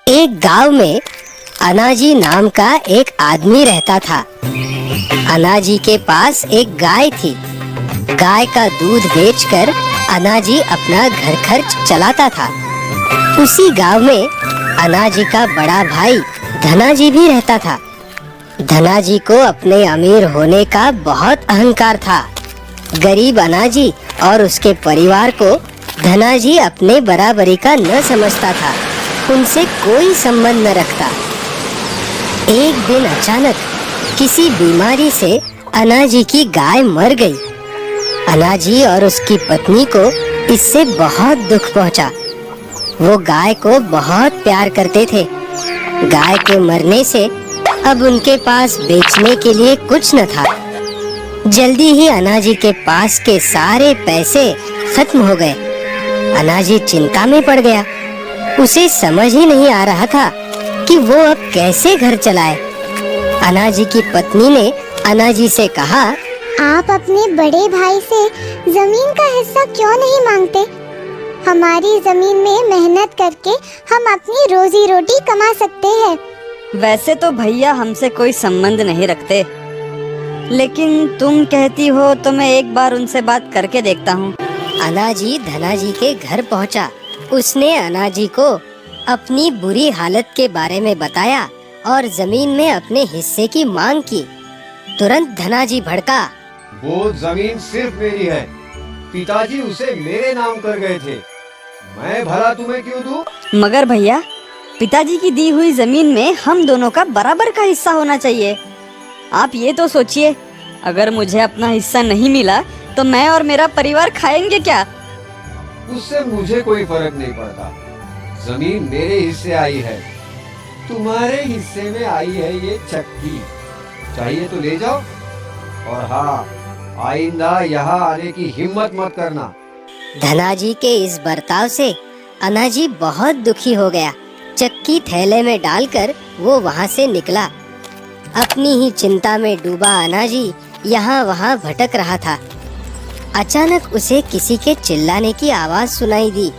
एक गांव में अनाजी नाम का एक आदमी रहता था। अनाजी के पास एक गाय थी। गाय का दूध बेचकर अनाजी अपना घर खर्च चलाता था। उसी गांव में अनाजी का बड़ा भाई धनाजी भी रहता था। धनाजी को अपने अमीर होने का बहुत अहंकार था। गरीब अनाजी और उसके परिवार को धनाजी अपने बराबरी का न समझता था, उनसे कोई संबंध न रखता। एक दिन अचानक किसी बीमारी से अनाजी की गाय मर गई। अनाजी और उसकी पत्नी को इससे बहुत दुख पहुंचा। वो गाय को बहुत प्यार करते थे। गाय के मरने से अब उनके पास बेचने के लिए कुछ न था। जल्दी ही अनाजी के पास के सारे पैसे खत्म हो गए। अनाजी चिंता में पड़ गया। उसे समझ ही नहीं आ रहा था कि वो अब कैसे घर चलाए। अनाजी की पत्नी ने अनाजी से कहा, आप अपने बड़े भाई से जमीन का हिस्सा क्यों नहीं मांगते? हमारी जमीन में मेहनत करके हम अपनी रोजी रोटी कमा सकते हैं। वैसे तो भैया हमसे कोई संबंध नहीं रखते, लेकिन तुम कहती हो तो मैं एक बार उनसे बात करके देखता हूँ। अनाजी धनाजी के घर पहुँचा। उसने अनाजी को अपनी बुरी हालत के बारे में बताया और जमीन में अपने हिस्से की मांग की। तुरंत धनाजी भड़का। वो जमीन सिर्फ मेरी है। पिताजी उसे मेरे नाम कर गए थे। मैं भला तुम्हें क्यों दूं? मगर भैया, पिताजी की दी हुई जमीन में हम दोनों का बराबर का हिस्सा होना चाहिए। आप ये तो सोचिए, अगर मुझे अपना हिस्सा नहीं मिला तो मैं और मेरा परिवार खाएंगे क्या? उससे मुझे कोई फर्क नहीं पड़ता। जमीन मेरे हिस्से आई है, तुम्हारे हिस्से में आई है ये चक्की। चाहिए तो ले जाओ, और हाँ, आइंदा यहाँ आने की हिम्मत मत करना। धनाजी के इस बर्ताव से अनाजी बहुत दुखी हो गया। चक्की थैले में डालकर वो वहाँ से निकला। अपनी ही चिंता में डूबा अनाजी यहाँ वहाँ भटक रहा था। अचानक उसे किसी के चिल्लाने की आवाज सुनाई दी।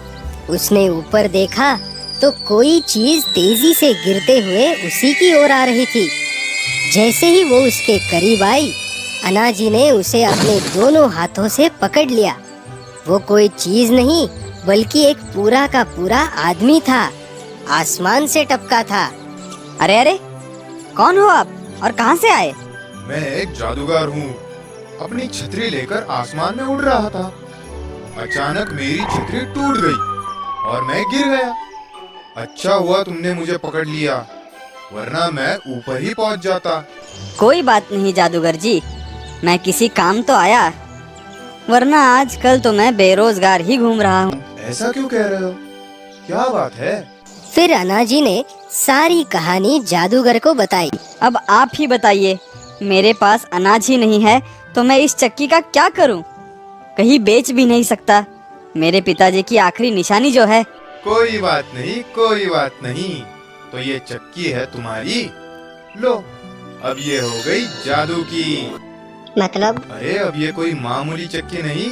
उसने ऊपर देखा तो कोई चीज तेजी से गिरते हुए उसी की ओर आ रही थी। जैसे ही वो उसके करीब आई, अनाजी ने उसे अपने दोनों हाथों से पकड़ लिया। वो कोई चीज नहीं बल्कि एक पूरा का पूरा आदमी था। आसमान से टपका था। अरे अरे, कौन हो आप और कहाँ से आए? मैं एक जादूगर हूँ। अपनी छतरी लेकर आसमान में उड़ रहा था। अचानक मेरी छतरी टूट गई और मैं गिर गया। अच्छा हुआ तुमने मुझे पकड़ लिया, वरना मैं ऊपर ही पहुँच जाता। कोई बात नहीं जादूगर जी, मैं किसी काम तो आया, वरना आजकल तो मैं बेरोजगार ही घूम रहा हूँ। ऐसा क्यों कह रहे हो? क्या बात है? फिर अनाजी ने सारी कहानी जादूगर को बताई। अब आप ही बताइए, मेरे पास अनाज ही नहीं है तो मैं इस चक्की का क्या करूं? कहीं बेच भी नहीं सकता। मेरे पिताजी की आखिरी निशानी जो है। कोई बात नहीं, कोई बात नहीं। तो ये चक्की है तुम्हारी। लो, अब ये हो गई जादू की। मतलब? अरे अब ये कोई मामूली चक्की नहीं,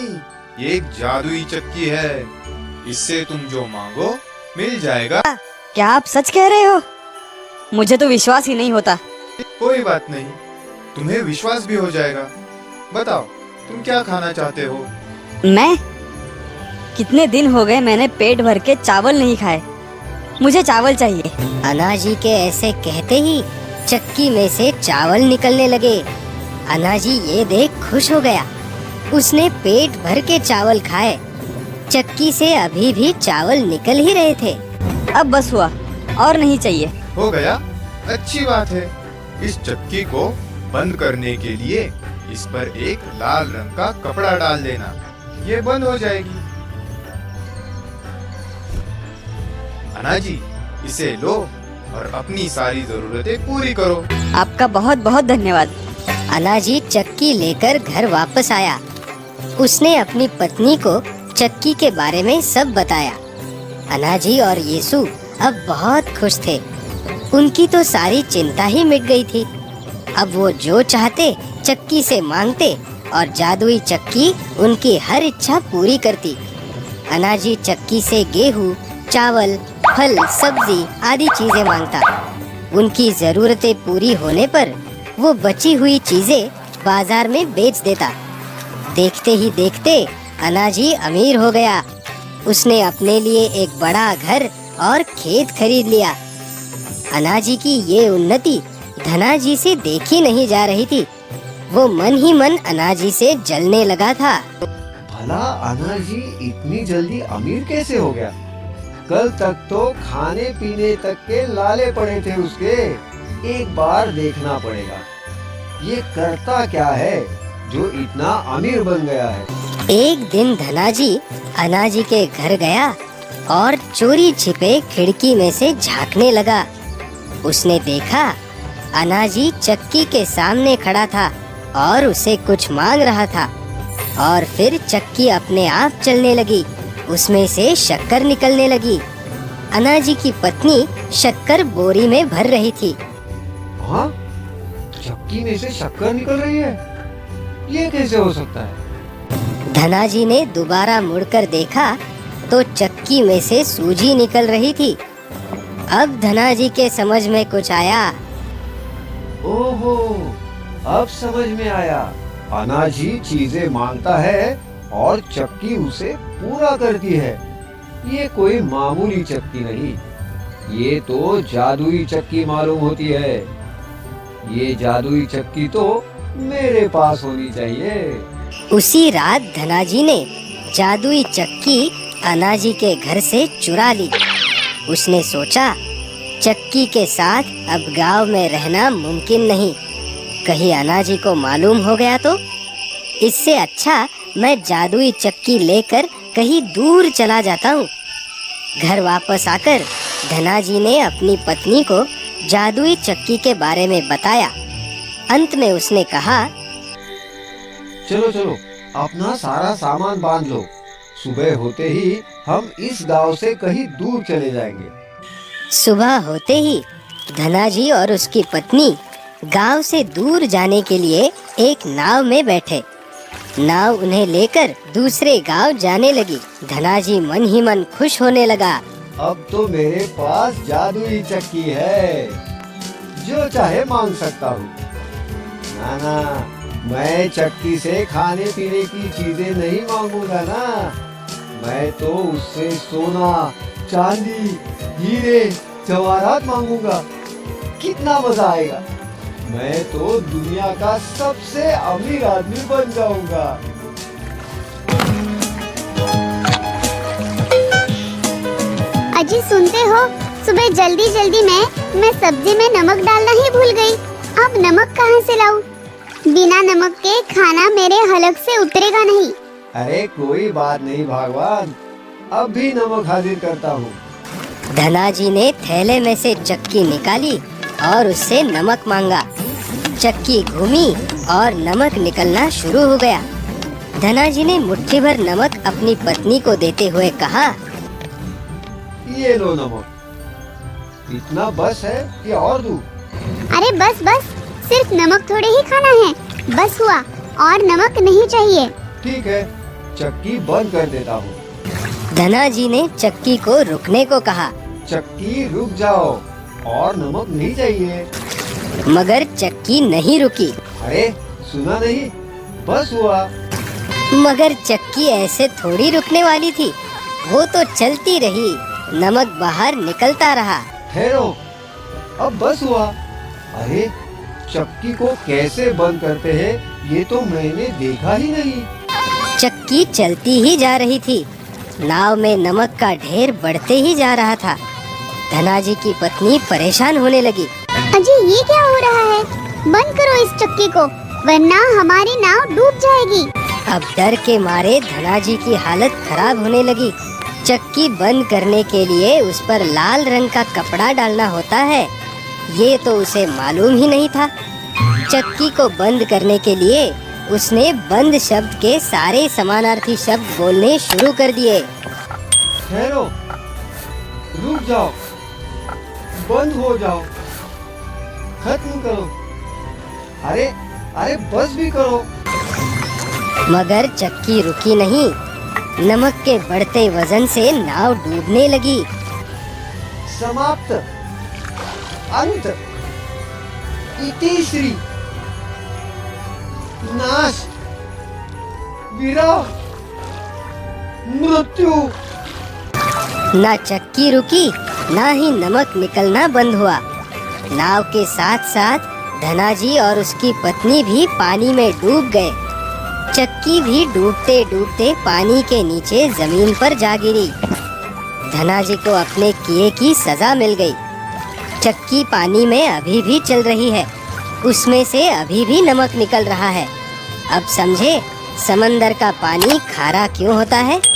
ये एक जादुई चक्की है। इससे तुम जो मांगो मिल जाएगा। क्या आप सच कह रहे हो? मुझे तो विश्वास ही नहीं होता। कोई बात नहीं, तुम्हें विश्वास भी हो जाएगा। बताओ, तुम क्या खाना चाहते हो? मैं? कितने दिन हो गए मैंने पेट भर के चावल नहीं खाए। मुझे चावल चाहिए। अनाजी के ऐसे कहते ही चक्की में से चावल निकलने लगे। अनाजी ये देख खुश हो गया। उसने पेट भर के चावल खाए। चक्की से अभी भी चावल निकल ही रहे थे। अब बस हुआ, और नहीं चाहिए। हो गया? अच्छी बात है। इस चक्की को बंद करने के लिए इस पर एक लाल रंग का कपड़ा डाल देना, ये बंद हो जाएगी। अनाजी, इसे लो और अपनी सारी जरूरतें पूरी करो। आपका बहुत बहुत धन्यवाद। अनाजी चक्की लेकर घर वापस आया। उसने अपनी पत्नी को चक्की के बारे में सब बताया। अनाजी और यीशु अब बहुत खुश थे। उनकी तो सारी चिंता ही मिट गई थी। अब वो जो चाहते चक्की से मांगते और जादुई चक्की उनकी हर इच्छा पूरी करती। अनाजी चक्की से गेहूं, चावल फल, सब्जी आदि चीजें मांगता। उनकी जरूरतें पूरी होने पर वो बची हुई चीजें बाजार में बेच देता। देखते ही देखते अनाजी अमीर हो गया। उसने अपने लिए एक बड़ा घर और खेत खरीद लिया। अनाजी की ये उन्नति धनाजी से देखी नहीं जा रही थी। वो मन ही मन अनाजी से जलने लगा था। भला अनाजी इतनी जल्दी अमीर कैसे हो गया? कल तक तो खाने पीने तक के लाले पड़े थे उसके। एक बार देखना पड़ेगा ये करता क्या है जो इतना अमीर बन गया है। एक दिन धनाजी अनाजी के घर गया और चोरी छिपे खिड़की में से झांकने लगा। उसने देखा अनाजी चक्की के सामने खड़ा था और उसे कुछ मांग रहा था। और फिर चक्की अपने आप चलने लगी। उसमें से शक्कर निकलने लगी। अनाजी की पत्नी शक्कर बोरी में भर रही थी। हाँ, चक्की में से शक्कर निकल रही है? ये कैसे हो सकता है? धनाजी ने दोबारा मुड़कर देखा तो चक्की में से सूजी निकल रही थी। अब धनाजी के समझ में कुछ आया। ओहो, अब समझ में आया। अनाजी चीजें मांगता है और चक्की उसे पूरा करती है। ये कोई मामूली चक्की नहीं, ये तो जादुई चक्की मालूम होती है। ये जादुई चक्की तो मेरे पास होनी चाहिए। उसी रात धनाजी ने जादुई चक्की अनाजी के घर से चुरा ली। उसने सोचा चक्की के साथ अब गांव में रहना मुमकिन नहीं। कहीं अनाजी को मालूम हो गया तो? इससे अच्छा मैं जादुई चक्की लेकर कहीं दूर चला जाता हूँ। घर वापस आकर धनाजी ने अपनी पत्नी को जादुई चक्की के बारे में बताया। अंत में उसने कहा, चलो चलो, अपना सारा सामान बांध लो। सुबह होते ही हम इस गांव से कहीं दूर चले जाएंगे। सुबह होते ही धनाजी और उसकी पत्नी गांव से दूर जाने के लिए एक नाव में बैठे। नाव उन्हें लेकर दूसरे गांव जाने लगी। धनाजी मन ही मन खुश होने लगा। अब तो मेरे पास जादुई चक्की है, जो चाहे मांग सकता हूँ। ना, मैं चक्की से खाने पीने की चीजें नहीं मांगूंगा ना। मैं तो उससे सोना, चांदी, हीरे, जवाहरात मांगूंगा। कितना मजा आएगा। मैं तो दुनिया का सबसे अमीर आदमी बन जाऊंगा। अजी सुनते हो, सुबह जल्दी जल्दी मैं सब्जी में नमक डालना ही भूल गई। अब नमक कहाँ से लाऊं? बिना नमक के खाना मेरे हलक से उतरेगा नहीं। अरे कोई बात नहीं भगवान, अब भी नमक हाजिर करता हूँ। धनाजी ने थैले में से चक्की निकाली और उससे नमक मांगा। चक्की घूमी और नमक निकलना शुरू हो गया। धनाजी ने मुट्ठी भर नमक अपनी पत्नी को देते हुए कहा, ये लो नमक। इतना बस है कि और दूं? अरे बस बस, सिर्फ नमक थोड़े ही खाना है। बस हुआ, और नमक नहीं चाहिए। ठीक है, चक्की बंद कर देता हूँ। धनाजी ने चक्की को रुकने को कहा, चक्की रुक जाओ, और नमक नहीं चाहिए। मगर चक्की नहीं रुकी। अरे सुना नहीं, बस हुआ। मगर चक्की ऐसे थोड़ी रुकने वाली थी। वो तो चलती रही। नमक बाहर निकलता रहा। ठहरो, अब बस हुआ। अरे चक्की को कैसे बंद करते हैं ये तो मैंने देखा ही नहीं। चक्की चलती ही जा रही थी। नाव में नमक का ढेर बढ़ते ही जा रहा था। धनाजी की पत्नी परेशान होने लगी। अजी ये क्या हो रहा है? बंद करो इस चक्की को, वरना हमारी नाव डूब जाएगी। अब डर के मारे धनाजी की हालत खराब होने लगी। चक्की बंद करने के लिए उस पर लाल रंग का कपड़ा डालना होता है, ये तो उसे मालूम ही नहीं था। चक्की को बंद करने के लिए उसने बंद शब्द के सारे समानार्थी शब्द बोलने शुरू कर दिए। ठहरो, रुक जाओ, बंद हो जाओ, खत्म करो। अरे अरे बस भी करो। मगर चक्की रुकी नहीं। नमक के बढ़ते वजन से नाव डूबने लगी। समाप्त, अंत, इतिश्री, नाश, विरह, मृत्यु। ना चक्की रुकी, ना ही नमक निकलना बंद हुआ। नाव के साथ साथ धनाजी और उसकी पत्नी भी पानी में डूब गए। चक्की भी डूबते डूबते पानी के नीचे जमीन पर जा गिरी। धनाजी को अपने किए की सजा मिल गई। चक्की पानी में अभी भी चल रही है, उसमें से अभी भी नमक निकल रहा है। अब समझे समंदर का पानी खारा क्यों होता है।